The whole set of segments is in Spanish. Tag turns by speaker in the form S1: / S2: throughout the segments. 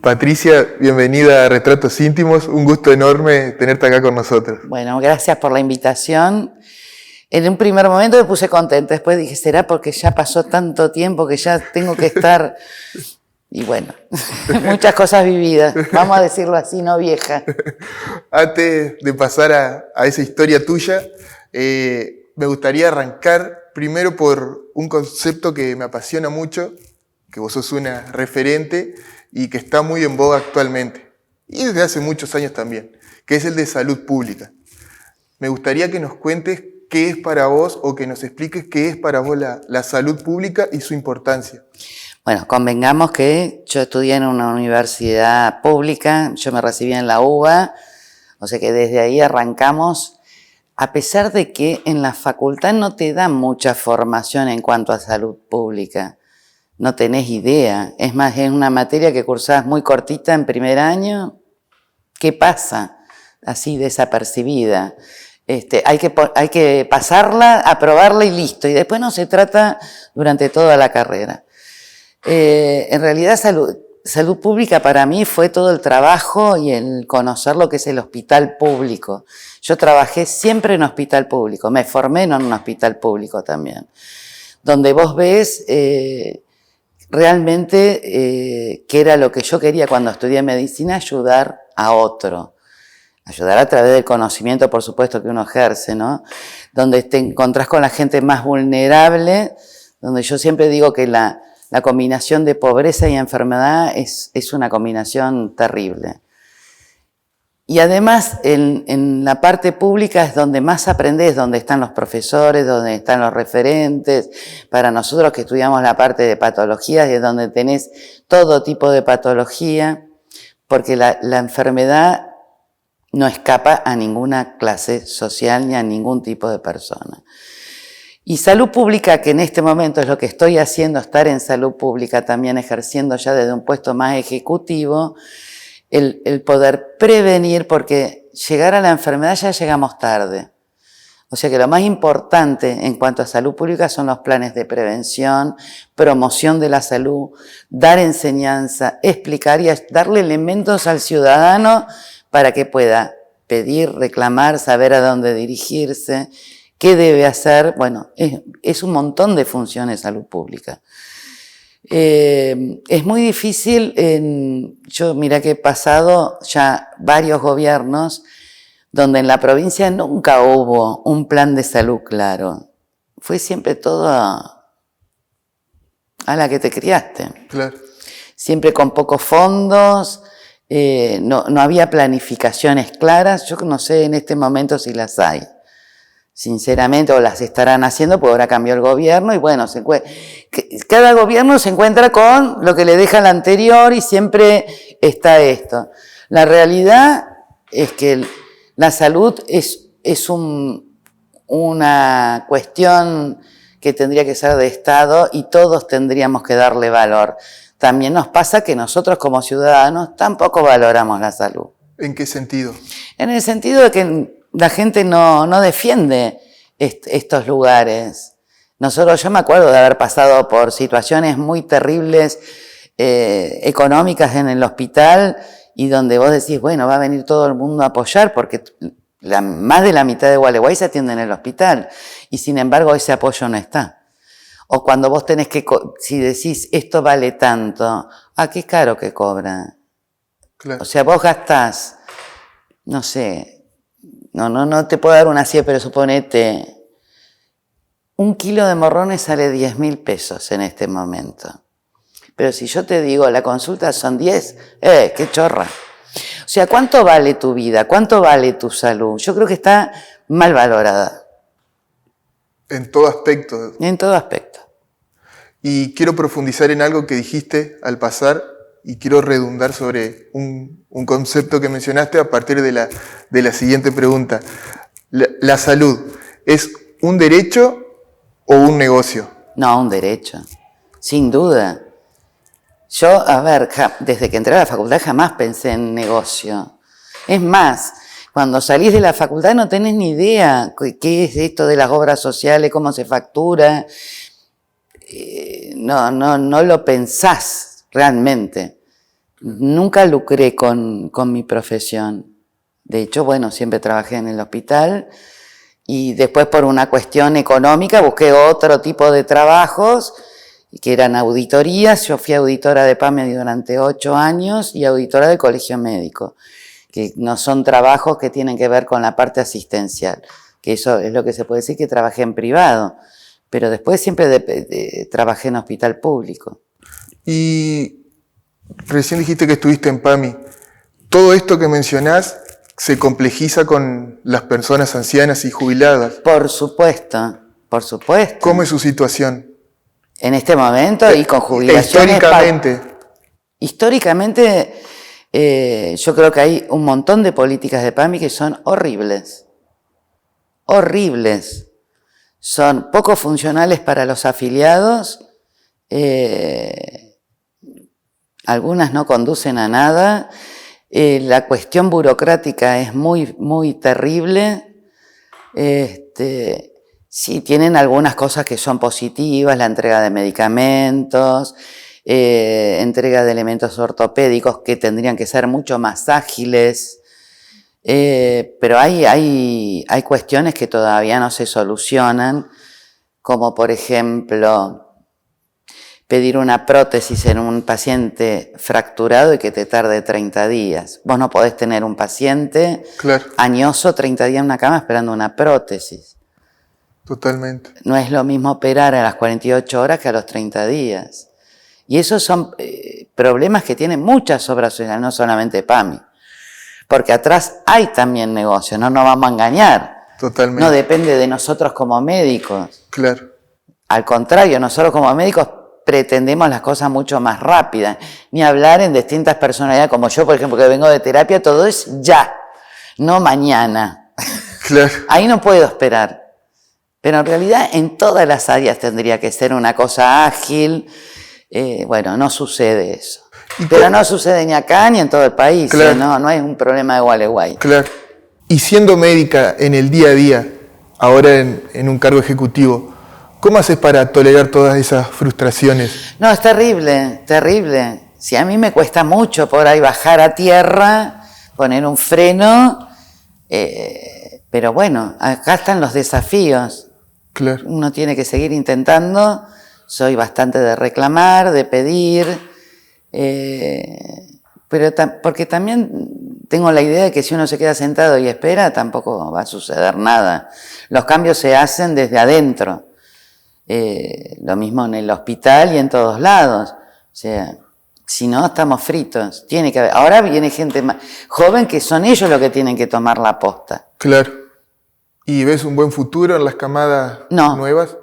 S1: Patricia, bienvenida a Retratos Íntimos, un gusto enorme tenerte acá con nosotros.
S2: Bueno, gracias por la invitación. En un primer momento me puse contenta, después dije, ¿será porque ya pasó tanto tiempo que ya tengo que estar? Y bueno, muchas cosas vividas, vamos a decirlo así, no vieja.
S1: Antes de pasar a esa historia tuya, me gustaría arrancar primero por un concepto que me apasiona mucho, que vos sos una referente y que está muy en boga actualmente, y desde hace muchos años también, que es el de salud pública. Me gustaría que nos cuentes qué es para vos o que nos expliques qué es para vos la salud pública y su importancia.
S2: Bueno, convengamos que yo estudié en una universidad pública, yo me recibí en la UBA, o sea que desde ahí arrancamos, a pesar de que en la facultad no te dan mucha formación en cuanto a salud pública. No tenés idea. Es más, es una materia que cursás muy cortita en primer año. ¿Qué pasa? Así desapercibida. Hay que pasarla, aprobarla y listo. Y después no se trata durante toda la carrera. En realidad, salud pública para mí fue todo el trabajo y el conocer lo que es el hospital público. Yo trabajé siempre en hospital público. Me formé en un hospital público también. Donde vos ves realmente que era lo que yo quería cuando estudié medicina, ayudar a otro. Ayudar a través del conocimiento, por supuesto, que uno ejerce, ¿no? Donde te encontrás con la gente más vulnerable, donde yo siempre digo que la combinación de pobreza y enfermedad es una combinación terrible. Y además, en la parte pública es donde más aprendés, donde están los profesores, donde están los referentes. Para nosotros que estudiamos la parte de patologías, es donde tenés todo tipo de patología, porque la enfermedad no escapa a ninguna clase social ni a ningún tipo de persona. Y salud pública, que en este momento es lo que estoy haciendo, estar en salud pública también ejerciendo ya desde un puesto más ejecutivo, el poder prevenir, porque llegar a la enfermedad ya llegamos tarde. O sea que lo más importante en cuanto a salud pública son los planes de prevención, promoción de la salud, dar enseñanza, explicar y darle elementos al ciudadano para que pueda pedir, reclamar, saber a dónde dirigirse, qué debe hacer. Bueno, es un montón de funciones salud pública. Es muy difícil, yo mira que he pasado ya varios gobiernos donde en la provincia nunca hubo un plan de salud claro. Fue siempre todo a la que te criaste.
S1: Claro.
S2: Siempre con pocos fondos, no había planificaciones claras. Yo no sé en este momento si las hay. Sinceramente, o las estarán haciendo, porque ahora cambió el gobierno y bueno, cada gobierno se encuentra con lo que le deja el anterior y siempre está esto. La realidad es que la salud es una cuestión que tendría que ser de Estado y todos tendríamos que darle valor. También nos pasa que nosotros como ciudadanos tampoco valoramos la salud.
S1: ¿En qué sentido?
S2: En el sentido de que la gente no defiende estos lugares. Yo me acuerdo de haber pasado por situaciones muy terribles económicas en el hospital y donde vos decís, bueno, va a venir todo el mundo a apoyar porque más de la mitad de Gualeguay se atiende en el hospital y sin embargo ese apoyo no está. O cuando vos tenés que, si decís, esto vale tanto, qué caro que cobra. Claro. O sea, vos gastás, no sé, no te puedo dar una cifra, pero suponete, 1 kilo de morrones sale 10.000 pesos en este momento. Pero si yo te digo, la consulta son 10, qué chorra. O sea, ¿cuánto vale tu vida? ¿Cuánto vale tu salud? Yo creo que está mal valorada.
S1: En todo aspecto.
S2: En todo aspecto.
S1: Y quiero profundizar en algo que dijiste al pasar y quiero redundar sobre un concepto que mencionaste a partir de la siguiente pregunta. ¿La salud es un derecho o un negocio?
S2: No, un derecho, sin duda. Yo, desde que entré a la facultad jamás pensé en negocio. Es más, cuando salís de la facultad no tenés ni idea qué es esto de las obras sociales, cómo se factura. No lo pensás realmente. Nunca lucré con mi profesión. De hecho, bueno, siempre trabajé en el hospital y después por una cuestión económica busqué otro tipo de trabajos que eran auditorías. Yo fui auditora de PAMI durante 8 años y auditora del Colegio Médico, que no son trabajos que tienen que ver con la parte asistencial, que eso es lo que se puede decir que trabajé en privado, pero después siempre trabajé en hospital público.
S1: Y recién dijiste que estuviste en PAMI. Todo esto que mencionás se complejiza con las personas ancianas y jubiladas.
S2: Por supuesto, por supuesto.
S1: ¿Cómo es su situación?
S2: En este momento y con jubilaciones... Históricamente, yo creo que hay un montón de políticas de PAMI que son horribles. Horribles. Son poco funcionales para los afiliados. Algunas no conducen a nada. La cuestión burocrática es muy, muy terrible. Sí, tienen algunas cosas que son positivas, la entrega de medicamentos, entrega de elementos ortopédicos que tendrían que ser mucho más ágiles, pero hay cuestiones que todavía no se solucionan, como por ejemplo pedir una prótesis en un paciente fracturado y que te tarde 30 días. Vos no podés tener un paciente añoso 30 días en una cama esperando una prótesis.
S1: Totalmente.
S2: No es lo mismo operar a las 48 horas que a los 30 días. Y esos son problemas que tienen muchas obras sociales, no solamente PAMI. Porque atrás hay también negocio, no nos vamos a engañar.
S1: Totalmente.
S2: No depende de nosotros como médicos.
S1: Claro.
S2: Al contrario, nosotros como médicos pretendemos las cosas mucho más rápidas. Ni hablar en distintas personalidades, como yo, por ejemplo, que vengo de terapia, todo es ya, no mañana.
S1: Claro.
S2: Ahí no puedo esperar. Pero en realidad en todas las áreas tendría que ser una cosa ágil. Bueno, no sucede eso. Pero no sucede ni acá ni en todo el país.
S1: Claro.
S2: No es un problema de Gualeguay.
S1: Claro. Y siendo médica en el día a día, ahora en un cargo ejecutivo, ¿cómo haces para tolerar todas esas frustraciones?
S2: No, es terrible, terrible. Si a mí me cuesta mucho por ahí bajar a tierra, poner un freno, pero bueno, acá están los desafíos.
S1: Claro.
S2: Uno tiene que seguir intentando. Soy bastante de reclamar, de pedir, pero porque también tengo la idea de que si uno se queda sentado y espera, tampoco va a suceder nada. Los cambios se hacen desde adentro. Lo mismo en el hospital y en todos lados. O sea, si no, estamos fritos. Tiene que haber. Ahora viene gente más joven que son ellos los que tienen que tomar la posta.
S1: Claro. ¿Y ves un buen futuro en las camadas nuevas?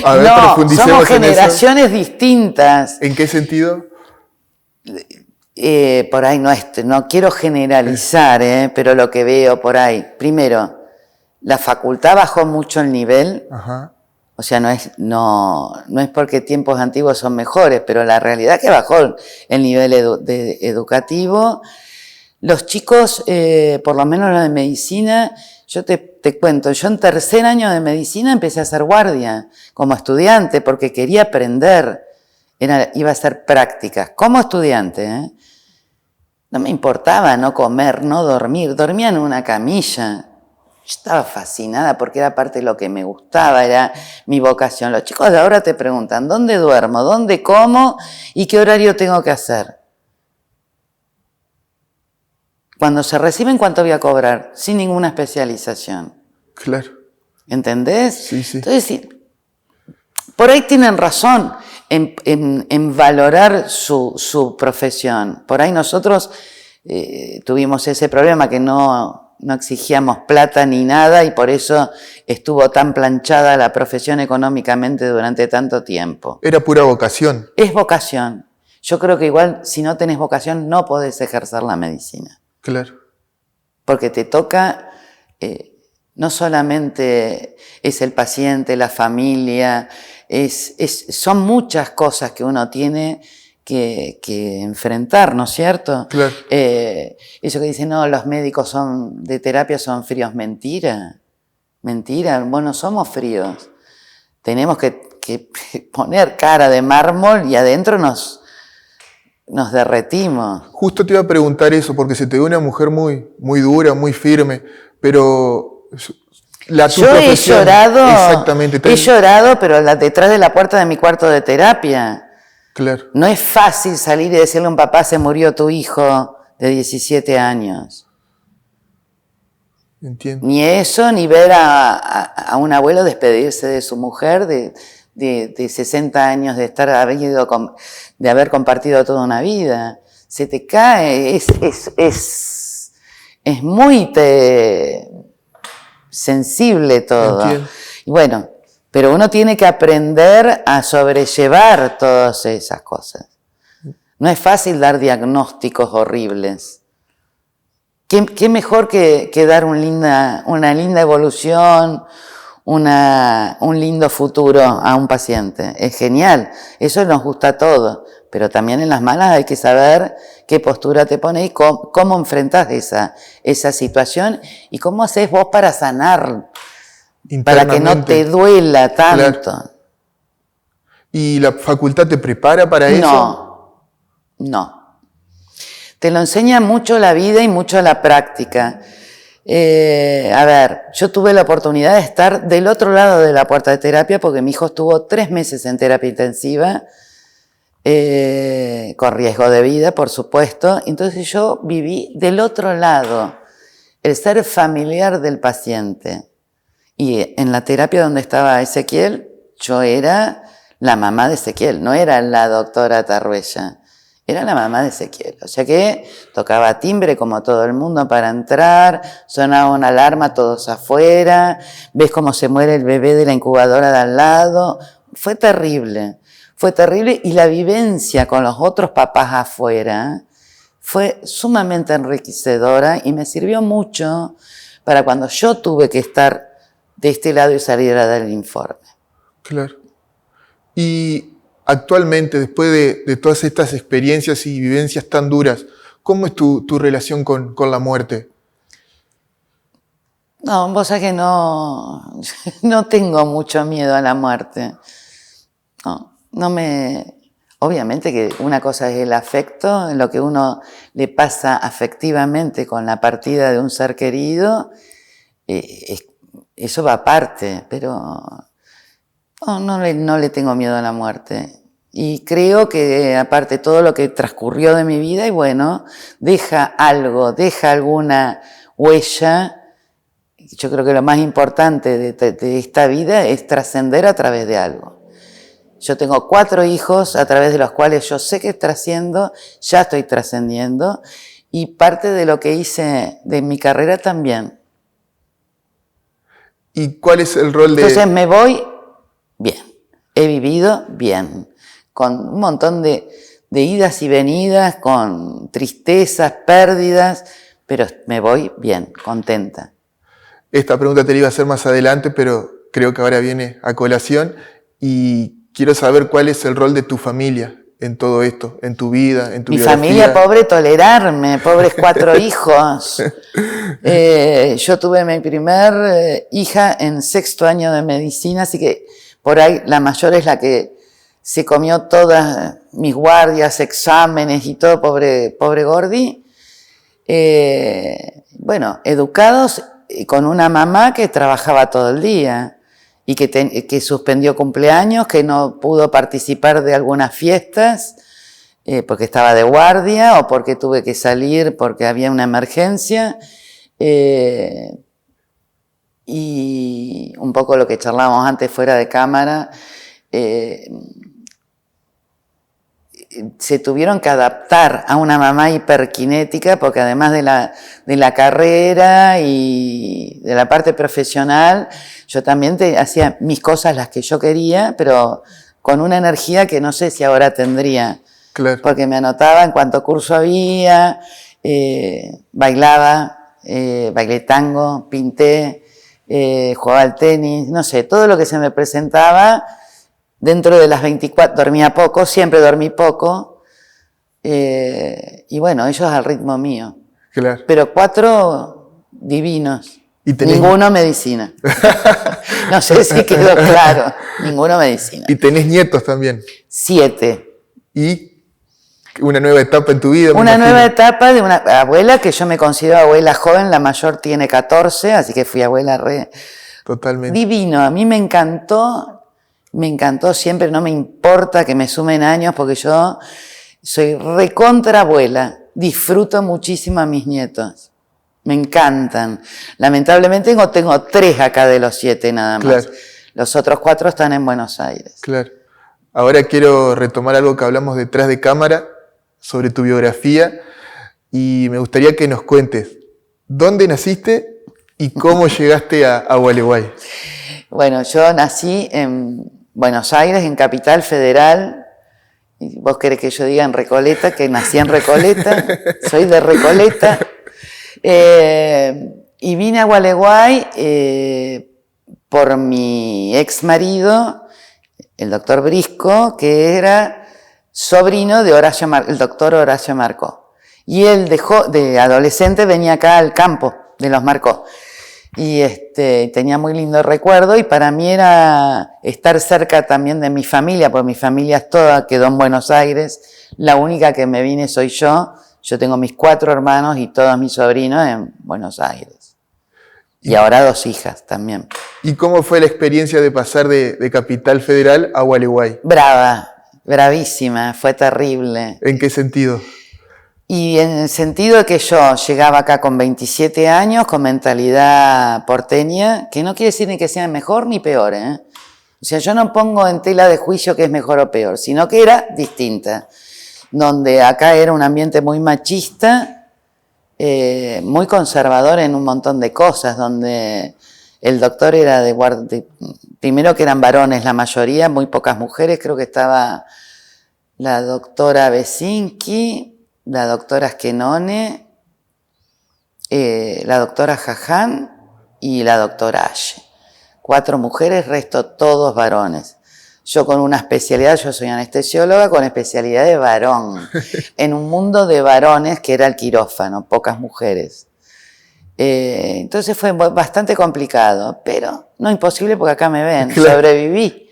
S2: A ver, no, somos generaciones distintas.
S1: ¿En qué sentido?
S2: Por ahí no quiero generalizar, pero lo que veo por ahí. Primero, la facultad bajó mucho el nivel.
S1: Ajá.
S2: O sea, no es porque tiempos antiguos son mejores, pero la realidad es que bajó el nivel educativo. Los chicos, por lo menos los de medicina, yo te cuento, yo en tercer año de medicina empecé a hacer guardia como estudiante porque quería aprender, iba a hacer prácticas como estudiante. No me importaba no comer, no dormir, dormía en una camilla. Yo estaba fascinada porque era parte de lo que me gustaba, era mi vocación. Los chicos de ahora te preguntan, ¿dónde duermo? ¿Dónde como? ¿Y qué horario tengo que hacer? Cuando se reciben, ¿cuánto voy a cobrar? Sin ninguna especialización.
S1: Claro.
S2: ¿Entendés?
S1: Sí, sí.
S2: Entonces, por ahí tienen razón en valorar su profesión. Por ahí nosotros tuvimos ese problema que no exigíamos plata ni nada y por eso estuvo tan planchada la profesión económicamente durante tanto tiempo.
S1: Era pura vocación.
S2: Es vocación. Yo creo que igual si no tenés vocación no podés ejercer la medicina.
S1: Claro.
S2: Porque te toca, no solamente es el paciente, la familia, son muchas cosas que uno tiene que enfrentar, ¿no es cierto?
S1: Claro.
S2: Eso que dicen, no, los médicos de terapia son fríos, mentira, vos no somos fríos. Tenemos que poner cara de mármol y adentro nos nos derretimos.
S1: Justo te iba a preguntar eso, porque se te ve una mujer muy, muy dura, muy firme, pero tu
S2: Yo he
S1: profesión,
S2: llorado,
S1: exactamente,
S2: pero detrás de la puerta de mi cuarto de terapia.
S1: claro,
S2: No es fácil salir y decirle a un papá, se murió tu hijo de 17 años.
S1: entiendo.
S2: Ni eso, ni ver a un abuelo despedirse de su mujer de 60 años de de haber compartido toda una vida. Se te cae, es muy sensible todo.
S1: Entiendo.
S2: Y bueno, pero uno tiene que aprender a sobrellevar todas esas cosas. No es fácil dar diagnósticos horribles. ¿Qué mejor que dar una linda evolución, un lindo futuro a un paciente? Es genial, eso nos gusta a todos, pero también en las malas hay que saber qué postura te pones y cómo enfrentás esa situación y cómo haces vos para sanar, para que no te duela tanto.
S1: Claro. ¿Y la facultad te prepara para eso?
S2: No. Te lo enseña mucho la vida y mucho la práctica. A ver, yo tuve la oportunidad de estar del otro lado de la puerta de terapia porque mi hijo estuvo 3 meses en terapia intensiva, con riesgo de vida, por supuesto. Entonces yo viví del otro lado, el ser familiar del paciente. Y en la terapia donde estaba Ezequiel, yo era la mamá de Ezequiel, no era la doctora Tarruella. Era la mamá de Ezequiel, o sea que tocaba timbre como todo el mundo para entrar, sonaba una alarma, todos afuera, ves cómo se muere el bebé de la incubadora de al lado. Fue terrible y la vivencia con los otros papás afuera fue sumamente enriquecedora y me sirvió mucho para cuando yo tuve que estar de este lado y salir a dar el informe.
S1: Claro. Y actualmente, después de todas estas experiencias y vivencias tan duras, ¿cómo es tu relación con la muerte?
S2: No, vos sabés que no tengo mucho miedo a la muerte. No me... Obviamente que una cosa es el afecto, en lo que uno le pasa afectivamente con la partida de un ser querido, eso va aparte, pero no le tengo miedo a la muerte. Y creo que aparte todo lo que transcurrió de mi vida, y bueno, deja alguna huella. Yo creo que lo más importante de esta vida es trascender a través de algo. Yo tengo 4 hijos a través de los cuales yo sé que trasciendo, ya estoy trascendiendo, y parte de lo que hice de mi carrera también.
S1: ¿Y cuál es el rol de...?
S2: Entonces me voy bien, he vivido bien, con un montón de idas y venidas, con tristezas, pérdidas, pero me voy bien, contenta.
S1: Esta pregunta te la iba a hacer más adelante, pero creo que ahora viene a colación y quiero saber cuál es el rol de tu familia en todo esto, en tu vida, en tu biografía.
S2: Mi familia, pobre tolerarme, pobres 4 hijos. Yo tuve mi primer hija en 6º año de medicina, así que por ahí la mayor es la que se comió todas mis guardias, exámenes y todo, pobre Gordi. Bueno, educados y con una mamá que trabajaba todo el día y que suspendió cumpleaños, que no pudo participar de algunas fiestas porque estaba de guardia o porque tuve que salir porque había una emergencia. Y un poco lo que charlábamos antes fuera de cámara, se tuvieron que adaptar a una mamá hiperkinética porque además de la carrera y de la parte profesional, yo también hacía mis cosas, las que yo quería, pero con una energía que no sé si ahora tendría.
S1: Claro.
S2: Porque me anotaba en cuánto curso había, bailaba, bailé tango, pinté, jugaba al tenis, no sé, todo lo que se me presentaba. Dentro de las 24, dormía poco, siempre dormí poco, y bueno, ellos al ritmo mío.
S1: Claro.
S2: Pero 4 divinos, ninguno medicina. No sé si quedó claro, ninguno medicina.
S1: ¿Y tenés nietos también?
S2: 7.
S1: ¿Y Una nueva etapa en tu vida.
S2: Una nueva etapa de una abuela que yo me considero abuela joven, la mayor tiene 14, así que fui abuela
S1: Totalmente.
S2: Divino, a mí me encantó siempre, no me importa que me sumen años porque yo soy recontra abuela, disfruto muchísimo a mis nietos, me encantan. Lamentablemente tengo 3 acá de los 7 nada más,
S1: claro.
S2: Los otros 4 están en Buenos Aires.
S1: Claro. Ahora quiero retomar algo que hablamos detrás de cámara, sobre tu biografía, y me gustaría que nos cuentes dónde naciste y cómo llegaste a Gualeguay.
S2: Bueno, yo nací en Buenos Aires, en Capital Federal. Y vos querés que yo diga en Recoleta, que nací en Recoleta, soy de Recoleta. Y vine a Gualeguay por mi ex marido, el doctor Brisco, que era sobrino de el doctor Horacio Marcó. Y él de adolescente venía acá al campo de los Marcó. Y tenía muy lindo recuerdo, y para mí era estar cerca también de mi familia, porque mi familia toda quedó en Buenos Aires. La única que me vine soy yo. Yo tengo mis 4 hermanos y todos mis sobrinos en Buenos Aires. Y ahora 2 hijas también.
S1: ¿Y cómo fue la experiencia de pasar de Capital Federal a Gualeguay?
S2: Bravísima, fue terrible.
S1: ¿En qué sentido?
S2: Y en el sentido de que yo llegaba acá con 27 años, con mentalidad porteña, que no quiere decir ni que sea mejor ni peor, ¿eh? O sea, yo no pongo en tela de juicio que es mejor o peor, sino que era distinta. Donde acá era un ambiente muy machista, muy conservador en un montón de cosas, donde el doctor era primero que eran varones la mayoría, muy pocas mujeres, creo que estaba la doctora Besinski, la doctora Schenone, la doctora Jaján y la doctora Ashe. 4 mujeres, resto todos varones. Yo con una especialidad, yo soy anestesióloga con especialidad de varón, en un mundo de varones que era el quirófano, pocas mujeres. Entonces fue bastante complicado, pero no imposible porque acá me ven, claro. Sobreviví.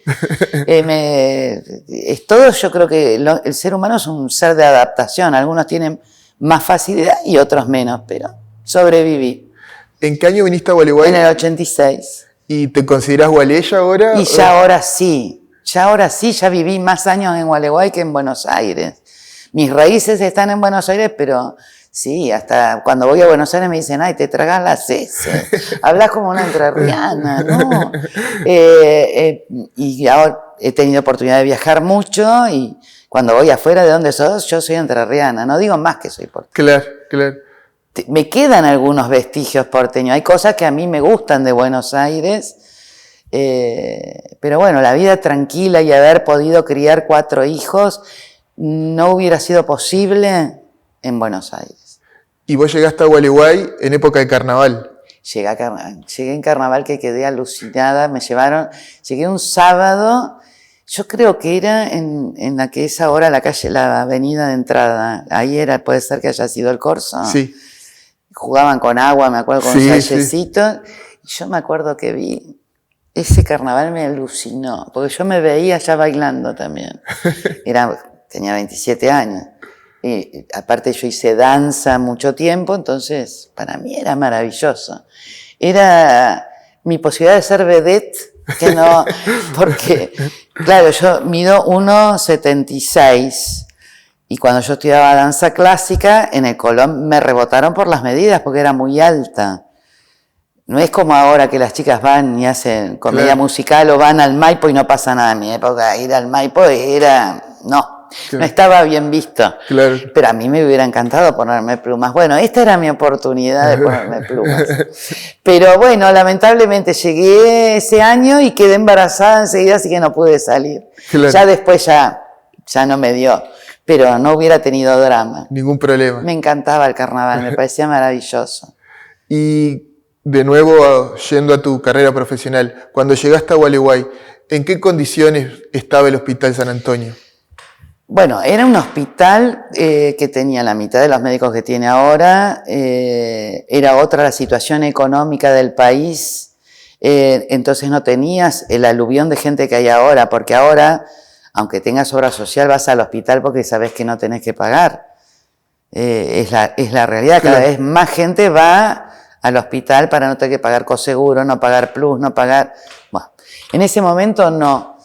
S2: Yo creo que el ser humano es un ser de adaptación, algunos tienen más facilidad y otros menos, pero sobreviví.
S1: ¿En qué año viniste a Gualeguay?
S2: En el 86.
S1: ¿Y te considerás gualeya ahora?
S2: Y ya ahora sí, ya viví más años en Gualeguay que en Buenos Aires. Mis raíces están en Buenos Aires, pero sí, hasta cuando voy a Buenos Aires me dicen, ay, te tragas las heces, hablas como una entrerriana, ¿no? Y ahora he tenido oportunidad de viajar mucho, y cuando voy afuera, ¿de dónde sos? Yo soy entrerriana, no digo más que soy porteña.
S1: Claro.
S2: Me quedan algunos vestigios porteños, hay cosas que a mí me gustan de Buenos Aires, pero bueno, la vida tranquila y haber podido criar 4 hijos no hubiera sido posible en Buenos Aires.
S1: ¿Y vos llegaste a Gualeguay en época de carnaval?
S2: Llegué en carnaval que quedé alucinada, llegué un sábado, yo creo que era en la que es ahora la calle, la avenida de entrada, ahí puede ser que haya sido el Corso.
S1: Sí.
S2: Jugaban con agua, me acuerdo, con un sallecito, y yo me acuerdo que vi, ese carnaval me alucinó, porque yo me veía ya bailando también, tenía 27 años. Y aparte yo hice danza mucho tiempo, entonces para mí era maravilloso. Era mi posibilidad de ser vedette, que no, porque claro, yo mido 1,76 y cuando yo estudiaba danza clásica en el Colón me rebotaron por las medidas porque era muy alta. No es como ahora que las chicas van y hacen comedia musical o van al Maipo y no pasa nada. En mi época ir al Maipo no estaba bien visto. Claro. Pero a mí me hubiera encantado ponerme plumas. Bueno, esta era mi oportunidad de ponerme plumas. Pero bueno, lamentablemente llegué ese año y quedé embarazada enseguida, así que no pude salir. Claro. Ya después ya no me dio. Pero no hubiera tenido drama.
S1: Ningún problema.
S2: Me encantaba el carnaval, me parecía maravilloso.
S1: Y de nuevo, yendo a tu carrera profesional, cuando llegaste a Gualeguay, ¿en qué condiciones estaba el Hospital San Antonio?
S2: Bueno, era un hospital que tenía la mitad de los médicos que tiene ahora, era otra la situación económica del país, entonces no tenías el aluvión de gente que hay ahora, porque ahora aunque tengas obra social, vas al hospital porque sabes que no tenés que pagar. Es la realidad. Cada vez más gente va al hospital para no tener que pagar coseguro, no pagar plus, no pagar... Bueno, en ese momento no.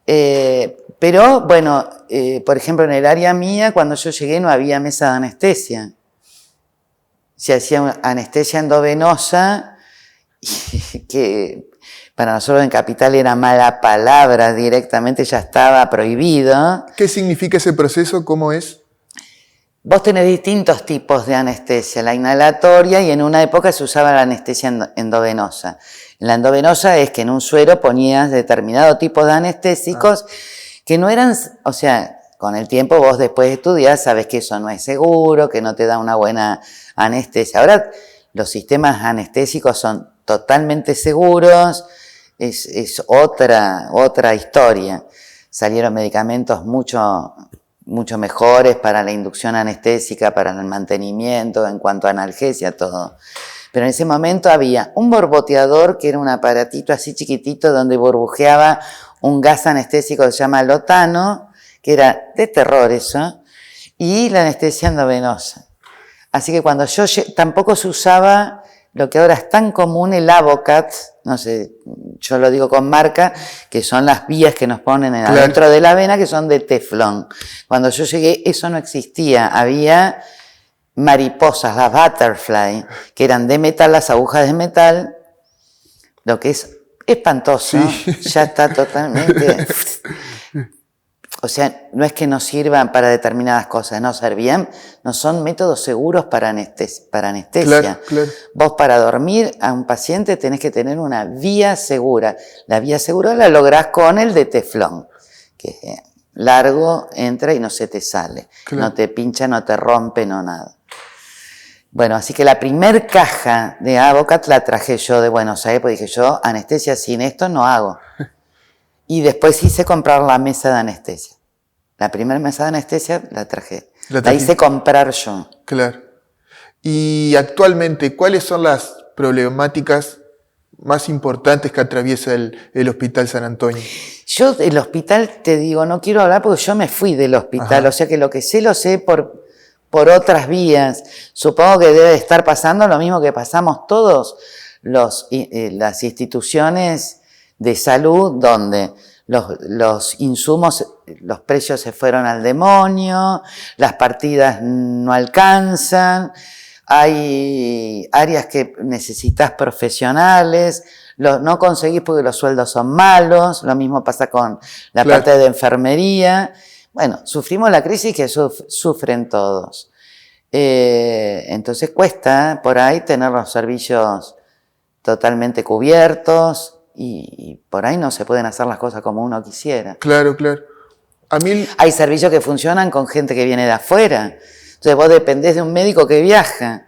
S2: Pero, bueno, por ejemplo, en el área mía, cuando yo llegué no había mesa de anestesia. Se hacía anestesia endovenosa, que para nosotros en Capital era mala palabra, directamente ya estaba prohibido.
S1: ¿Qué significa ese proceso? ¿Cómo es?
S2: Vos tenés distintos tipos de anestesia, la inhalatoria, y en una época se usaba la anestesia endovenosa. La endovenosa es que en un suero ponías determinado tipo de anestésicos que no eran, o sea, con el tiempo vos después de estudiar sabes que eso no es seguro, que no te da una buena anestesia. Ahora los sistemas anestésicos son totalmente seguros, es otra historia. Salieron medicamentos mucho mejores para la inducción anestésica, para el mantenimiento, en cuanto a analgesia, todo. Pero en ese momento había un borboteador, que era un aparatito así chiquitito donde burbujeaba un gas anestésico que se llama lotano, que era de terror eso, y la anestesia endovenosa. Así que cuando yo tampoco se usaba lo que ahora es tan común, el Avocat, no sé, yo lo digo con marca, que son las vías que nos ponen adentro de la vena, que son de teflón. Cuando yo llegué eso no existía, había mariposas, las butterfly, que eran de metal, las agujas de metal, lo que es espantoso, sí. Ya está totalmente... O sea, no es que no sirvan para determinadas cosas, no servían, no son métodos seguros para anestesia.
S1: Claro.
S2: Vos para dormir a un paciente tenés que tener una vía segura. La vía segura la lográs con el de teflón, que es largo, entra y no se te sale. Claro. No te pincha, no te rompe, no nada. Bueno, así que la primer caja de Avocat la traje yo de Buenos Aires, porque dije yo, anestesia sin esto no hago. Y después hice comprar la mesa de anestesia. La primera mesa de anestesia la traje. La hice comprar yo.
S1: Claro. Y actualmente, ¿cuáles son las problemáticas más importantes que atraviesa el Hospital San Antonio?
S2: Yo del hospital, te digo, no quiero hablar porque yo me fui del hospital. Ajá. O sea que lo que sé, lo sé por otras vías. Supongo que debe estar pasando lo mismo que pasamos todos las instituciones de salud, donde los insumos, los precios se fueron al demonio, las partidas no alcanzan, hay áreas que necesitas profesionales, no conseguís porque los sueldos son malos, lo mismo pasa con la parte de enfermería. Bueno, sufrimos la crisis que sufren todos. Entonces cuesta por ahí tener los servicios totalmente cubiertos, y por ahí no se pueden hacer las cosas como uno quisiera.
S1: Claro.
S2: Hay servicios que funcionan con gente que viene de afuera. Entonces vos dependés de un médico que viaja,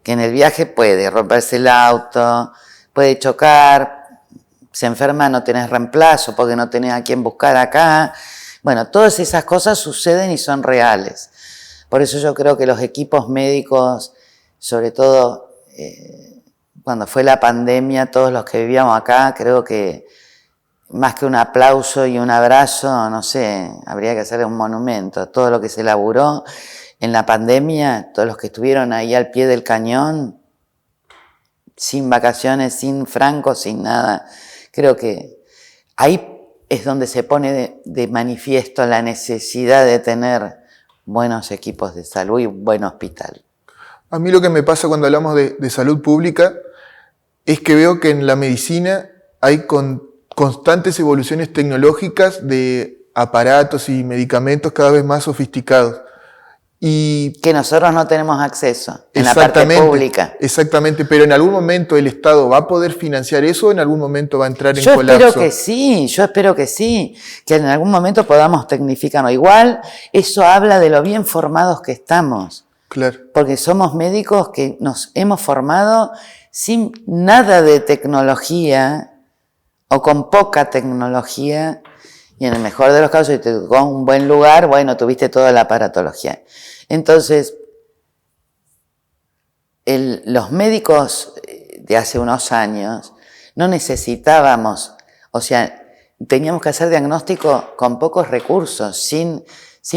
S2: que en el viaje puede romperse el auto, puede chocar, se enferma, no tenés reemplazo porque no tenés a quién buscar acá. Bueno, todas esas cosas suceden y son reales. Por eso yo creo que los equipos médicos, sobre todo... cuando fue la pandemia, todos los que vivíamos acá, creo que más que un aplauso y un abrazo, no sé, habría que hacer un monumento. Todo lo que se laburó en la pandemia, todos los que estuvieron ahí al pie del cañón, sin vacaciones, sin francos, sin nada. Creo que ahí es donde se pone de manifiesto la necesidad de tener buenos equipos de salud y un buen hospital.
S1: A mí lo que me pasa cuando hablamos de salud pública es que veo que en la medicina hay constantes evoluciones tecnológicas de aparatos y medicamentos cada vez más sofisticados. Y
S2: que nosotros no tenemos acceso en la parte pública.
S1: Exactamente, pero en algún momento el Estado va a poder financiar eso o en algún momento va a entrar en colapso.
S2: Yo espero que sí, que en algún momento podamos tecnificarnos. Igual, eso habla de lo bien formados que estamos.
S1: Claro.
S2: Porque somos médicos que nos hemos formado sin nada de tecnología o con poca tecnología, y en el mejor de los casos, si te tocó un buen lugar, bueno, tuviste toda la aparatología. Entonces, los médicos de hace unos años no necesitábamos, o sea, teníamos que hacer diagnóstico con pocos recursos, sin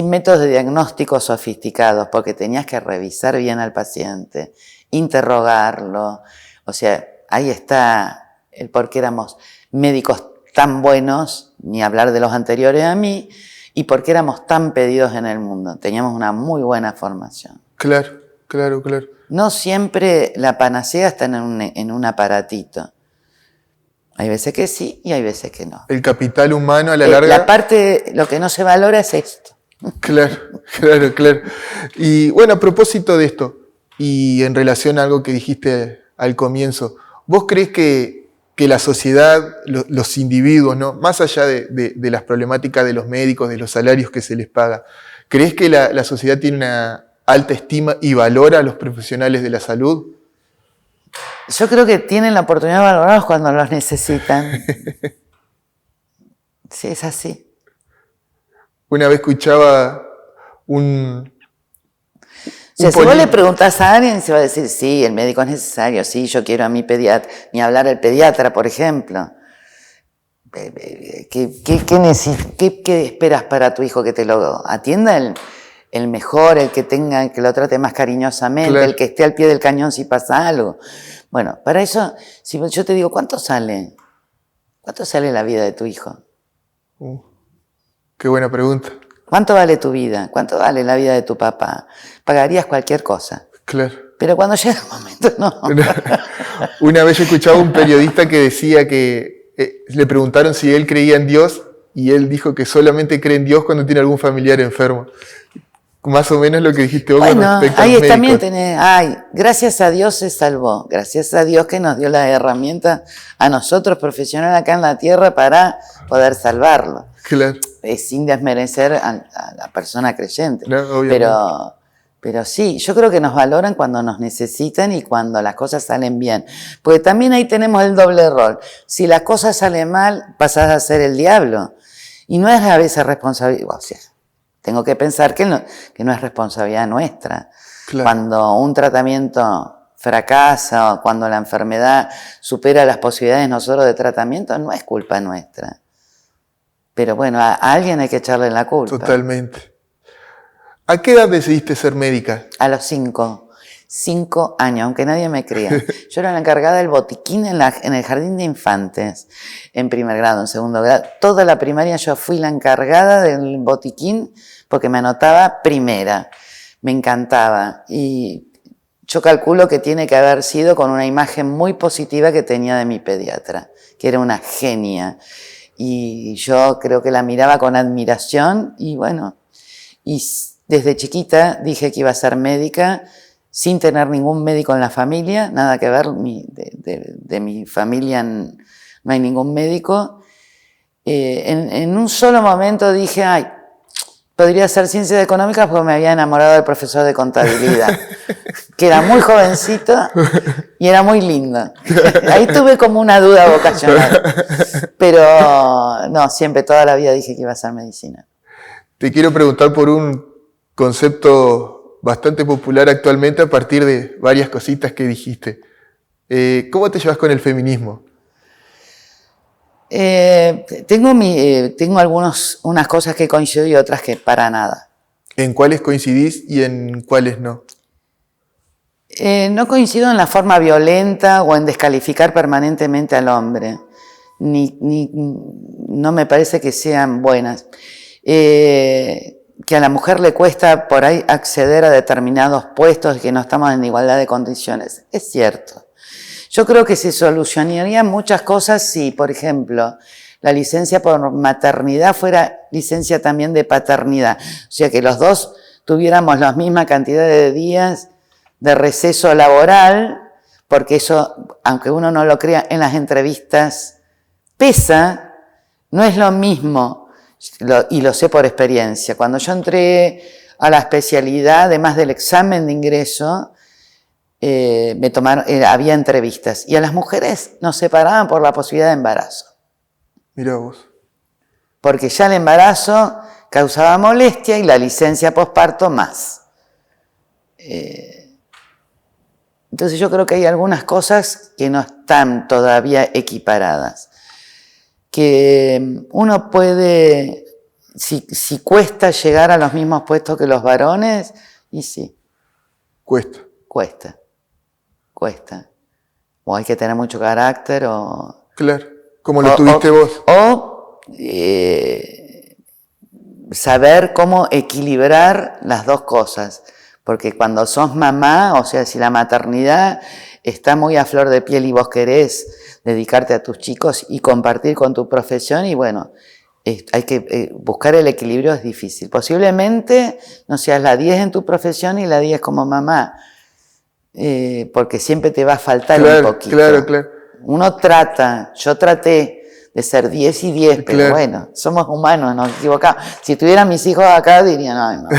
S2: métodos de diagnóstico sofisticados, porque tenías que revisar bien al paciente, interrogarlo. O sea, ahí está el por qué éramos médicos tan buenos, ni hablar de los anteriores a mí, y por qué éramos tan pedidos en el mundo. Teníamos una muy buena formación.
S1: Claro, claro, claro.
S2: No siempre la panacea está en un aparatito. Hay veces que sí y hay veces que no.
S1: El capital humano a la larga...
S2: La parte, lo que no se valora es esto.
S1: Claro, claro, claro. Y bueno, a propósito de esto, y en relación a algo que dijiste al comienzo, ¿vos crees que la sociedad, los individuos, ¿no? Más allá de las problemáticas de los médicos, de los salarios que se les paga, ¿crees que la sociedad tiene una alta estima y valora a los profesionales de la salud?
S2: Yo creo que tienen la oportunidad de valorarlos cuando los necesitan. Sí, es así.
S1: Una vez escuchaba
S2: o sea, si vos le preguntás a alguien, se va a decir, sí, el médico es necesario, sí, yo quiero a mi pediatra, ni hablar al pediatra, por ejemplo. ¿Qué esperas para tu hijo? ¿Que te lo atienda el mejor, el que lo trate más cariñosamente, claro, el que esté al pie del cañón si pasa algo? Bueno, para eso, si yo te digo, ¿cuánto sale? ¿Cuánto sale la vida de tu hijo?
S1: Qué buena pregunta.
S2: ¿Cuánto vale tu vida? ¿Cuánto vale la vida de tu papá? Pagarías cualquier cosa.
S1: Claro.
S2: Pero cuando llega el momento, no.
S1: Una vez yo escuchaba a un periodista que decía que le preguntaron si él creía en Dios y él dijo que solamente cree en Dios cuando tiene algún familiar enfermo. Más o menos lo que dijiste vos,
S2: bueno,
S1: con respecto a los
S2: ahí
S1: médicos.
S2: También tenés, gracias a Dios se salvó. Gracias a Dios que nos dio las herramientas a nosotros profesionales acá en la tierra para poder salvarlo.
S1: Claro.
S2: Sin desmerecer a la persona creyente.
S1: No, obviamente.
S2: Pero sí, yo creo que nos valoran cuando nos necesitan y cuando las cosas salen bien. Porque también ahí tenemos el doble rol. Si las cosas salen mal, pasás a ser el diablo. Y no es a veces responsabilidad. O sea, tengo que pensar que no es responsabilidad nuestra.
S1: Claro.
S2: Cuando un tratamiento fracasa o cuando la enfermedad supera las posibilidades nosotros de tratamiento, no es culpa nuestra. Pero bueno, a alguien hay que echarle la culpa.
S1: Totalmente. ¿A qué edad decidiste ser médica?
S2: A los 5 años, aunque nadie me crea. Yo era la encargada del botiquín en el jardín de infantes, en primer grado, en segundo grado. Toda la primaria yo fui la encargada del botiquín porque me anotaba primera. Me encantaba. Y yo calculo que tiene que haber sido con una imagen muy positiva que tenía de mi pediatra, que era una genia. Y yo creo que la miraba con admiración y bueno, y desde chiquita dije que iba a ser médica sin tener ningún médico en la familia, nada que ver, de mi familia no hay ningún médico. En un solo momento dije, podría ser ciencias económicas porque me había enamorado del profesor de contabilidad, que era muy jovencito y era muy lindo. Ahí tuve como una duda vocacional. Pero no, siempre, toda la vida dije que iba a ser medicina.
S1: Te quiero preguntar por un concepto bastante popular actualmente a partir de varias cositas que dijiste. ¿Cómo te llevas con el feminismo?
S2: Tengo unas cosas que coincido y otras que para nada.
S1: ¿En cuáles coincidís y en cuáles no?
S2: No coincido en la forma violenta o en descalificar permanentemente al hombre. No me parece que sean buenas. Que a la mujer le cuesta por ahí acceder a determinados puestos y que no estamos en igualdad de condiciones. Es cierto. Yo creo que se solucionarían muchas cosas si, por ejemplo, la licencia por maternidad fuera licencia también de paternidad. O sea, que los dos tuviéramos la misma cantidad de días de receso laboral, porque eso, aunque uno no lo crea, en las entrevistas pesa, no es lo mismo, y lo sé por experiencia. Cuando yo entré a la especialidad, además del examen de ingreso, había entrevistas y a las mujeres nos separaban por la posibilidad de embarazo.
S1: Mirá vos.
S2: Porque ya el embarazo causaba molestia y la licencia posparto más. Entonces yo creo que hay algunas cosas que no están todavía equiparadas. que uno puede, si cuesta llegar a los mismos puestos que los varones, y sí. Cuesta. O hay que tener mucho carácter o...
S1: Claro, como lo tuviste vos.
S2: O saber cómo equilibrar las dos cosas. Porque cuando sos mamá, o sea, si la maternidad está muy a flor de piel y vos querés dedicarte a tus chicos y compartir con tu profesión, y bueno, hay que buscar el equilibrio, es difícil. Posiblemente no seas la 10 en tu profesión y la 10 como mamá, porque siempre te va a faltar un poquito.
S1: Claro.
S2: Yo traté de ser 10 y 10, pero bueno, somos humanos, nos equivocamos. Si tuvieran mis hijos acá, dirían, ay, mamá.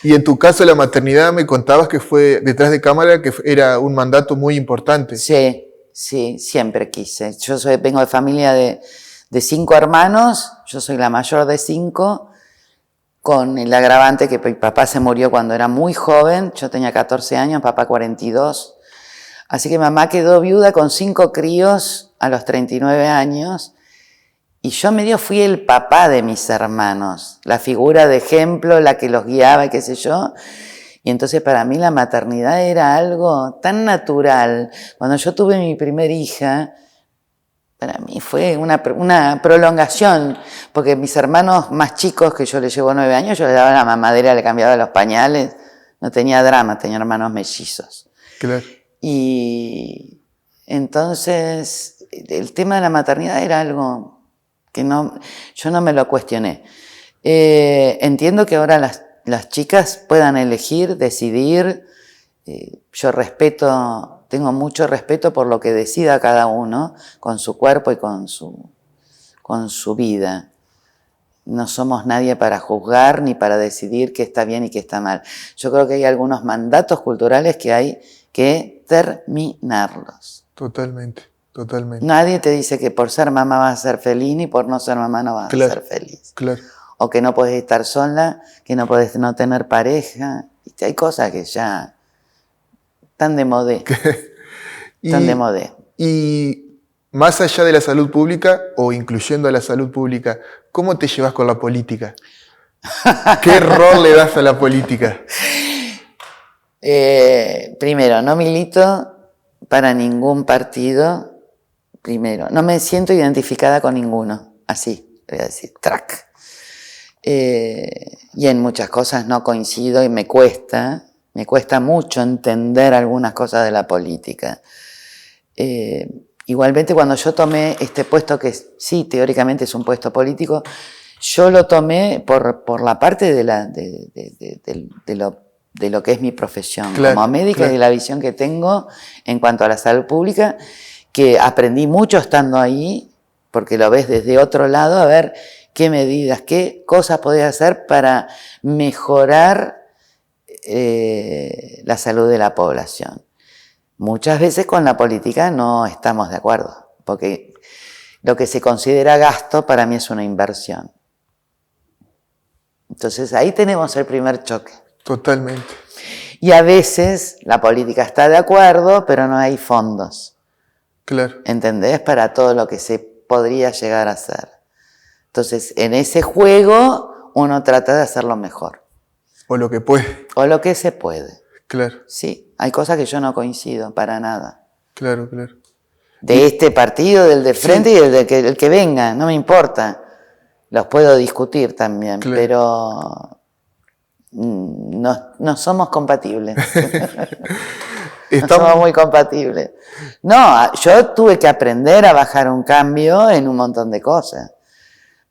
S1: Y en tu caso, la maternidad, me contabas que fue detrás de cámara, que era un mandato muy importante.
S2: Sí, siempre quise. Yo vengo de familia de 5 hermanos, yo soy la mayor de 5, con el agravante que mi papá se murió cuando era muy joven, yo tenía 14 años, papá 42. Así que mamá quedó viuda con 5 críos a los 39 años y yo medio fui el papá de mis hermanos, la figura de ejemplo, la que los guiaba y qué sé yo. Y entonces para mí la maternidad era algo tan natural. Cuando yo tuve mi primera hija, para mí fue una prolongación, porque mis hermanos más chicos, que yo les llevo 9 años, yo les daba la mamadera, le cambiaba los pañales, no tenía drama, tenía hermanos mellizos.
S1: Claro.
S2: Y entonces el tema de la maternidad era algo que yo no me lo cuestioné. Entiendo que ahora las chicas puedan elegir, decidir. Yo tengo mucho respeto por lo que decida cada uno con su cuerpo y con su vida. No somos nadie para juzgar ni para decidir qué está bien y qué está mal. Yo creo que hay algunos mandatos culturales que hay que terminarlos.
S1: Totalmente.
S2: Nadie te dice que por ser mamá vas a ser feliz ni por no ser mamá no vas a ser feliz.
S1: Claro.
S2: O que no podés estar sola, que no podés no tener pareja. Hay cosas que ya están de modé.
S1: Y más allá de la salud pública, o incluyendo a la salud pública, ¿cómo te llevas con la política? ¿Qué rol le das a la política?
S2: Primero, no milito para ningún partido. Primero, no me siento identificada con ninguno. Así, voy a decir, track. Y en muchas cosas no coincido y me cuesta mucho entender algunas cosas de la política. Igualmente, cuando yo tomé este puesto, que sí, teóricamente es un puesto político, yo lo tomé por la parte de lo que es mi profesión como médica y de la visión que tengo en cuanto a la salud pública, que aprendí mucho estando ahí, porque lo ves desde otro lado, a ver qué medidas, qué cosas podés hacer para mejorar la salud de la población. Muchas veces con la política no estamos de acuerdo, porque lo que se considera gasto para mí es una inversión. Entonces ahí tenemos el primer choque.
S1: Totalmente.
S2: Y a veces la política está de acuerdo, pero no hay fondos.
S1: Claro.
S2: ¿Entendés? Para todo lo que se podría llegar a hacer. Entonces, en ese juego uno trata de hacerlo mejor.
S1: O lo que puede.
S2: O lo que se puede.
S1: Claro.
S2: Sí, hay cosas que yo no coincido para nada.
S1: Claro.
S2: De este partido, del de frente, sí, y el que venga, no me importa. Los puedo discutir también, claro, pero no somos compatibles. No somos muy compatibles. No, yo tuve que aprender a bajar un cambio en un montón de cosas.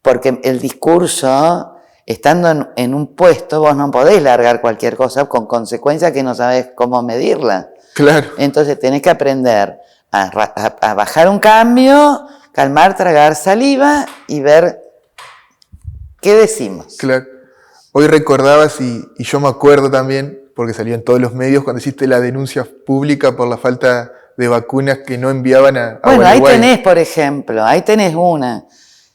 S2: Porque el discurso, estando en un puesto, vos no podés largar cualquier cosa con consecuencias que no sabés cómo medirla.
S1: Claro.
S2: Entonces tenés que aprender a bajar un cambio, calmar, tragar saliva y ver qué decimos.
S1: Claro. Hoy recordabas, y yo me acuerdo también, porque salió en todos los medios, cuando hiciste la denuncia pública por la falta de vacunas que no enviaban a
S2: Bueno,
S1: Gualeguay.
S2: ahí tenés, por ejemplo, una.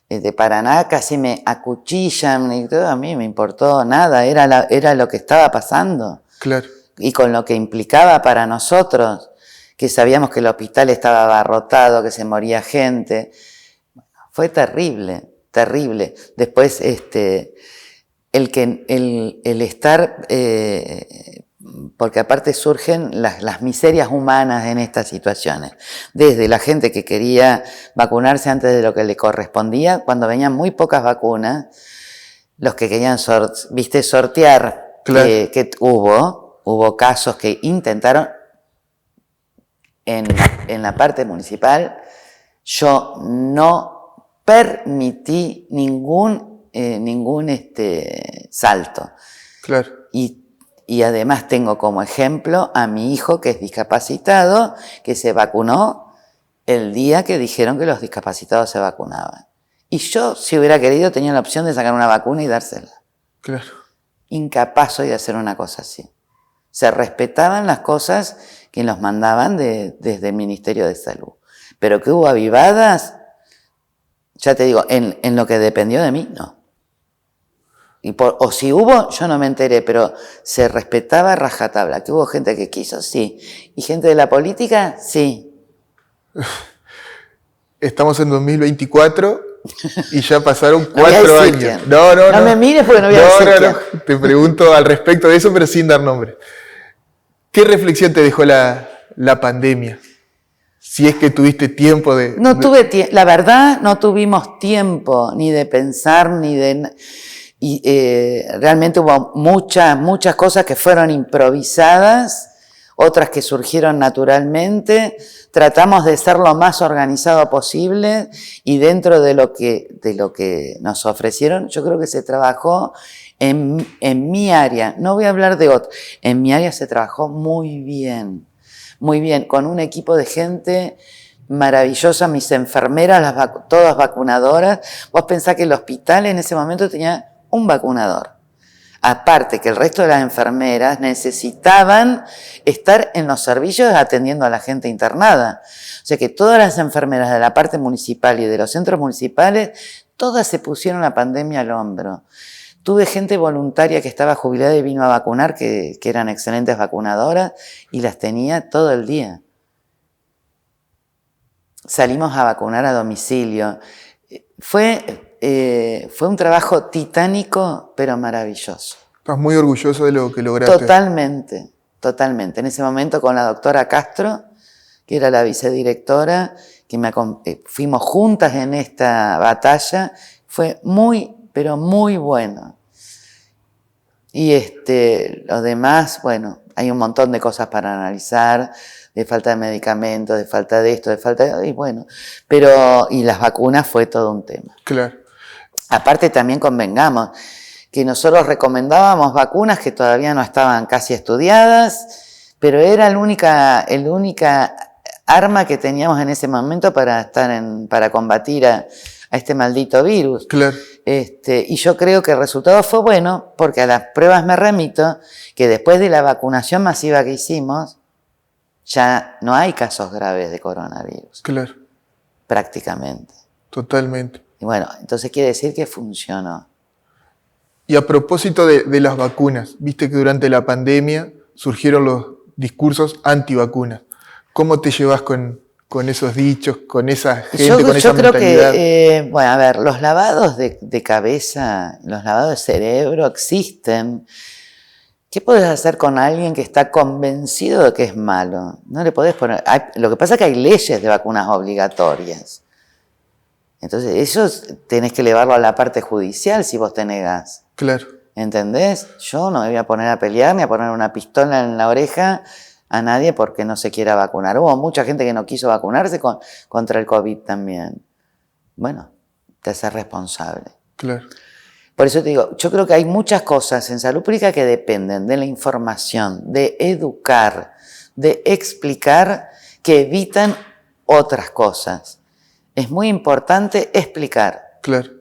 S2: De Paraná casi me acuchillan y todo, a mí me importó nada, era lo que estaba pasando.
S1: Claro.
S2: Y con lo que implicaba para nosotros, que sabíamos que el hospital estaba abarrotado, que se moría gente. Fue terrible, terrible. Después, el estar, porque aparte surgen las miserias humanas en estas situaciones. Desde la gente que quería vacunarse antes de lo que le correspondía, cuando venían muy pocas vacunas, los que querían sortear,
S1: Claro.
S2: que hubo casos que intentaron en la parte municipal. Yo no permití ningún salto.
S1: Claro.
S2: Y además tengo como ejemplo a mi hijo, que es discapacitado, que se vacunó el día que dijeron que los discapacitados se vacunaban. Y yo, si hubiera querido, tenía la opción de sacar una vacuna y dársela.
S1: Claro.
S2: Incapaz soy de hacer una cosa así. Se respetaban las cosas que nos mandaban desde el Ministerio de Salud. Pero que hubo avivadas, ya te digo, en lo que dependió de mí, no. O si hubo, yo no me enteré, pero se respetaba a rajatabla. Que hubo gente que quiso, sí. Y gente de la política, sí.
S1: Estamos en 2024 y ya pasaron 4 años.
S2: Quién.
S1: No
S2: me mires porque no voy a decir quién.
S1: No. Te pregunto al respecto de eso, pero sin dar nombre. ¿Qué reflexión te dejó la pandemia? Si es que tuviste tiempo de...
S2: La verdad, no tuvimos tiempo ni de pensar, ni de... realmente hubo muchas cosas que fueron improvisadas, otras que surgieron naturalmente. Tratamos de ser lo más organizado posible y dentro de lo que nos ofrecieron, yo creo que se trabajó en mi área, no voy a hablar de otro, en mi área se trabajó muy bien, con un equipo de gente maravillosa, mis enfermeras, todas vacunadoras. Vos pensás que el hospital en ese momento tenía un vacunador. Aparte que el resto de las enfermeras necesitaban estar en los servicios atendiendo a la gente internada. O sea que todas las enfermeras de la parte municipal y de los centros municipales, todas se pusieron la pandemia al hombro. Tuve gente voluntaria que estaba jubilada y vino a vacunar, que eran excelentes vacunadoras, y las tenía todo el día. Salimos a vacunar a domicilio. Fue un trabajo titánico, pero maravilloso.
S1: Estás muy orgulloso de lo que lograste.
S2: Totalmente. En ese momento con la doctora Castro, que era la vicedirectora, fuimos juntas en esta batalla, fue muy, pero muy bueno. Y lo demás, bueno, hay un montón de cosas para analizar, de falta de medicamentos, de falta de esto, y bueno, y las vacunas fue todo un tema.
S1: Claro.
S2: Aparte también convengamos que nosotros recomendábamos vacunas que todavía no estaban casi estudiadas, pero era el única arma que teníamos en ese momento para combatir a este maldito virus.
S1: Claro.
S2: Y yo creo que el resultado fue bueno, porque a las pruebas me remito que después de la vacunación masiva que hicimos, ya no hay casos graves de coronavirus.
S1: Claro.
S2: Prácticamente.
S1: Totalmente.
S2: Y bueno, entonces quiere decir que funcionó.
S1: Y a propósito de las vacunas, viste que durante la pandemia surgieron los discursos antivacunas. ¿Cómo te llevas con esos dichos, con esa gente, con esa mentalidad?
S2: Yo creo que, bueno, a ver, los lavados de cabeza, los lavados de cerebro existen. ¿Qué podés hacer con alguien que está convencido de que es malo? No le podés poner... Lo que pasa es que hay leyes de vacunas obligatorias. Entonces, eso tenés que llevarlo a la parte judicial si vos te negás.
S1: Claro.
S2: ¿Entendés? Yo no me voy a poner a pelear ni a poner una pistola en la oreja a nadie porque no se quiera vacunar. Hubo mucha gente que no quiso vacunarse contra el COVID también. Bueno, te haces responsable.
S1: Claro.
S2: Por eso te digo, yo creo que hay muchas cosas en salud pública que dependen de la información, de educar, de explicar, que evitan otras cosas. Es muy importante explicar.
S1: Claro.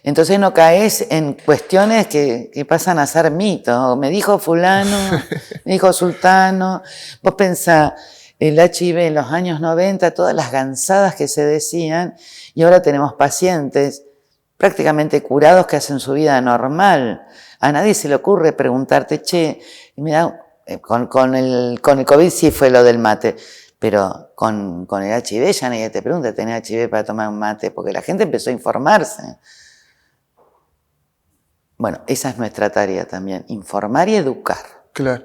S2: Entonces no caes en cuestiones que pasan a ser mitos. Me dijo fulano, me dijo sultano. Vos pensá, el HIV en los años 90, todas las gansadas que se decían, y ahora tenemos pacientes prácticamente curados que hacen su vida normal. A nadie se le ocurre preguntarte, che, con el COVID sí fue lo del mate. Pero con el HIV ya nadie te pregunta, ¿tenés HIV para tomar un mate? Porque la gente empezó a informarse. Bueno, esa es nuestra tarea también, informar y educar.
S1: Claro.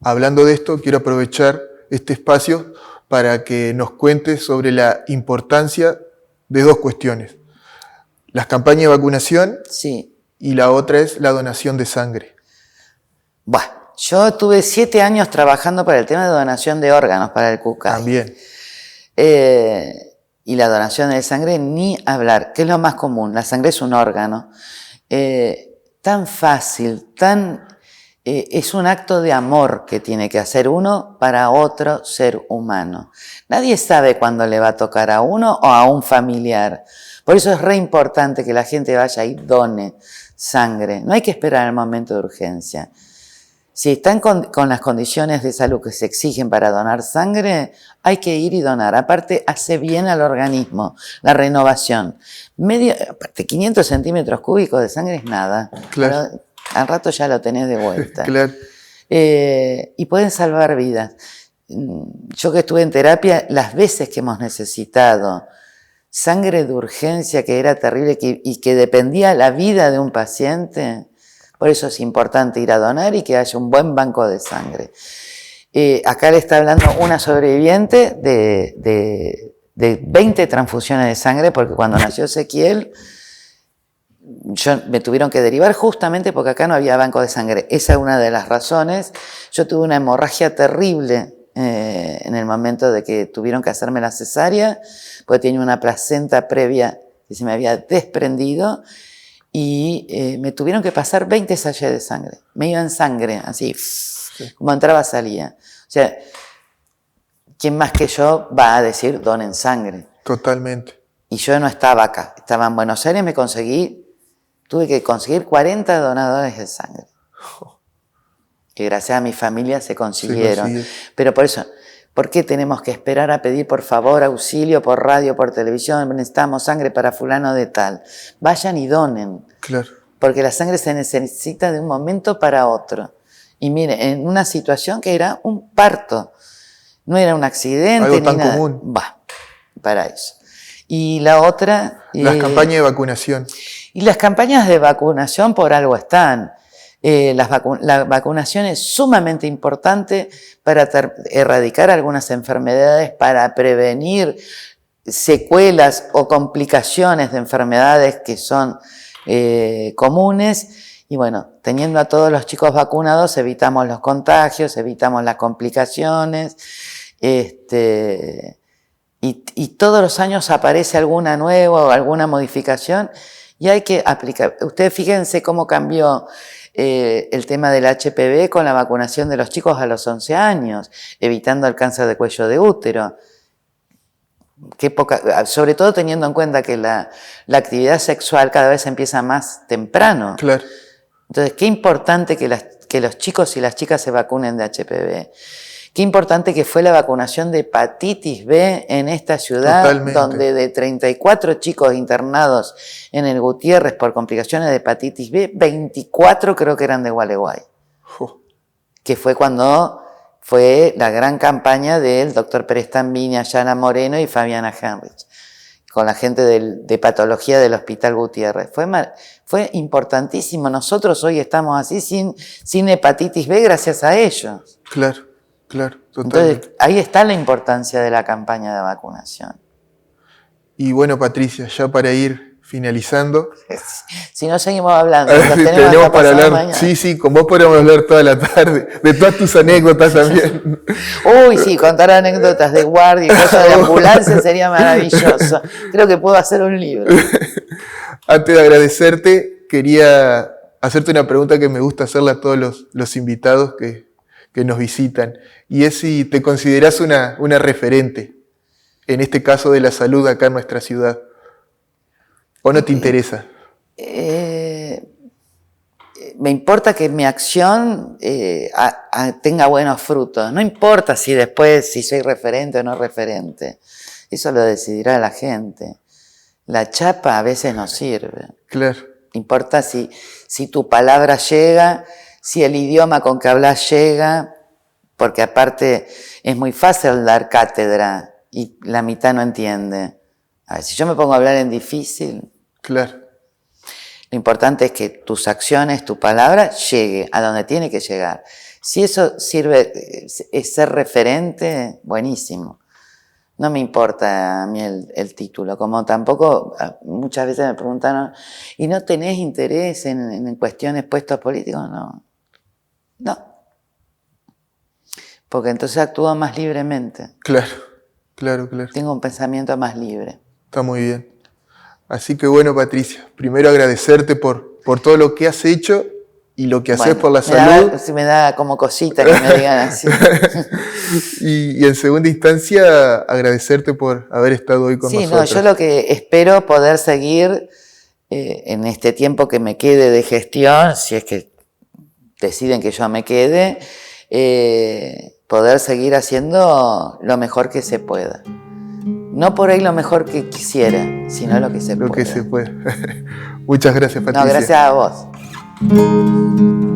S1: Hablando de esto, quiero aprovechar este espacio para que nos cuentes sobre la importancia de dos cuestiones. Las campañas de vacunación,
S2: sí,
S1: y la otra es la donación de sangre.
S2: Bueno, yo tuve 7 años trabajando para el tema de donación de órganos para el CUCAI.
S1: También.
S2: Y la donación de sangre, ni hablar, que es lo más común. La sangre es un órgano. Tan fácil, es un acto de amor que tiene que hacer uno para otro ser humano. Nadie sabe cuándo le va a tocar a uno o a un familiar. Por eso es re importante que la gente vaya y done sangre. No hay que esperar el momento de urgencia. Si están con las condiciones de salud que se exigen para donar sangre, hay que ir y donar. Aparte, hace bien al organismo, la renovación. Aparte, 500 centímetros cúbicos de sangre es nada.
S1: Claro.
S2: Pero al rato ya lo tenés de vuelta.
S1: Claro.
S2: Y pueden salvar vidas. Yo que estuve en terapia, las veces que hemos necesitado sangre de urgencia, que era terrible y que dependía la vida de un paciente, por eso es importante ir a donar y que haya un buen banco de sangre. Acá le está hablando una sobreviviente de 20 transfusiones de sangre, porque cuando nació Ezequiel, me tuvieron que derivar justamente porque acá no había banco de sangre. Esa es una de las razones. Yo tuve una hemorragia terrible en el momento de que tuvieron que hacerme la cesárea, porque tenía una placenta previa que se me había desprendido y me tuvieron que pasar 20 sachets de sangre. Me iba en sangre, así, como entraba, salía. O sea, ¿quién más que yo va a decir donen sangre?
S1: Totalmente.
S2: Y yo no estaba acá, estaba en Buenos Aires, tuve que conseguir 40 donadores de sangre. Que gracias a mi familia se consiguieron. Pero por eso, ¿por qué tenemos que esperar a pedir por favor auxilio por radio, por televisión? Necesitamos sangre para fulano de tal. Vayan y donen.
S1: Claro.
S2: Porque la sangre se necesita de un momento para otro. Y mire, en una situación que era un parto, no era un accidente.
S1: Algo
S2: ni
S1: tan
S2: nada.
S1: común.
S2: Para eso. Y la otra...
S1: Las campañas de vacunación.
S2: Y las campañas de vacunación por algo están. La vacunación es sumamente importante para erradicar algunas enfermedades, para prevenir secuelas o complicaciones de enfermedades que son comunes. Y bueno, teniendo a todos los chicos vacunados, evitamos los contagios, evitamos las complicaciones. Y todos los años aparece alguna nueva o alguna modificación y hay que aplicar. Ustedes fíjense cómo cambió el tema del HPV con la vacunación de los chicos a los 11 años, evitando el cáncer de cuello de útero. Sobre todo teniendo en cuenta que la actividad sexual cada vez empieza más temprano.
S1: Claro.
S2: Entonces, qué importante que los chicos y las chicas se vacunen de HPV. Qué importante que fue la vacunación de hepatitis B en esta ciudad. Totalmente. Donde de 34 chicos internados en el Gutiérrez por complicaciones de hepatitis B, 24 creo que eran de Gualeguay. Que fue cuando fue la gran campaña del doctor Pérez Tambini, Ayala Moreno y Fabiana Henrich, con la gente de patología del Hospital Gutiérrez. Fue importantísimo. Nosotros hoy estamos así sin hepatitis B gracias a ellos.
S1: Claro. Claro, totalmente.
S2: Entonces, ahí está la importancia de la campaña de vacunación.
S1: Y bueno, Patricia, ya para ir finalizando.
S2: Si no seguimos hablando,
S1: tenemos para hablar. Mañana. Sí, con vos podemos hablar toda la tarde, de todas tus anécdotas también.
S2: Uy, sí, contar anécdotas de guardia y cosas de ambulancia sería maravilloso. Creo que puedo hacer un libro.
S1: Antes de agradecerte, quería hacerte una pregunta que me gusta hacerle a todos los invitados que nos visitan, y es si te considerás una referente, en este caso de la salud acá en nuestra ciudad, o no te interesa.
S2: Me importa que mi acción tenga buenos frutos, no importa si después si soy referente o no referente, eso lo decidirá la gente. La chapa a veces no sirve.
S1: Claro.
S2: Importa si tu palabra llega, si el idioma con que hablas llega, porque aparte es muy fácil dar cátedra y la mitad no entiende. A ver, si yo me pongo a hablar en difícil,
S1: Claro,
S2: lo importante es que tus acciones, tu palabra, llegue a donde tiene que llegar. Si eso sirve, es ser referente, buenísimo. No me importa a mí el título, como tampoco muchas veces me preguntaron, ¿y no tenés interés en cuestiones puestos políticos? No. No. Porque entonces actúo más libremente.
S1: claro, claro, claro.
S2: Tengo un pensamiento más libre.
S1: Está muy bien. Así que bueno, Patricia, primero agradecerte por todo lo que has hecho y lo que haces por la salud.
S2: Me da como cosita que me digan así.
S1: y en segunda instancia, agradecerte por haber estado hoy con nosotros.
S2: Sí, no, yo lo que espero poder seguir en este tiempo que me quede de gestión, si es que deciden que yo me quede, poder seguir haciendo lo mejor que se pueda. No por ahí lo mejor que quisiera, sino lo que se pueda.
S1: Lo que se puede. Muchas gracias, Patricia.
S2: No, gracias a vos.